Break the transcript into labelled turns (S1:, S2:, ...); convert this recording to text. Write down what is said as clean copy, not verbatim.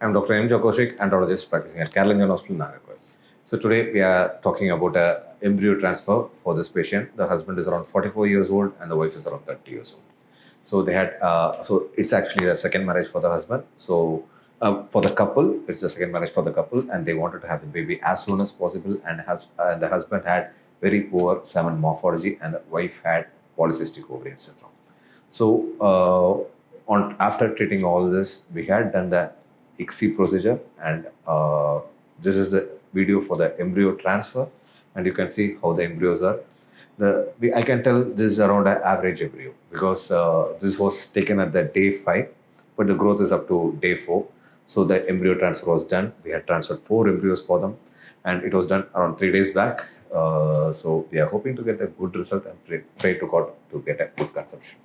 S1: I'm Dr. Joe Kaushik, Andrologist practicing at Cleaveland Hospital, Nagarkoil. So today we are talking about a embryo transfer for this patient. The husband is around 44 years old and the wife is around 30 years old. So they had, so it's actually a second marriage for the husband. So for the couple, it's the second marriage for the couple, and they wanted to have the baby as soon as possible. And the husband had very poor semen morphology, and the wife had polycystic ovarian syndrome. So after treating all this, we had done the ICSI procedure, and this is the video for the embryo transfer, and you can see how the embryos are. I can tell this is around an average embryo because this was taken at the day 5, but the growth is up to day 4. So the embryo transfer was done. We had transferred 4 embryos for them, and it was done around 3 days back. So we are hoping to get a good result and pray to God to get a good conception.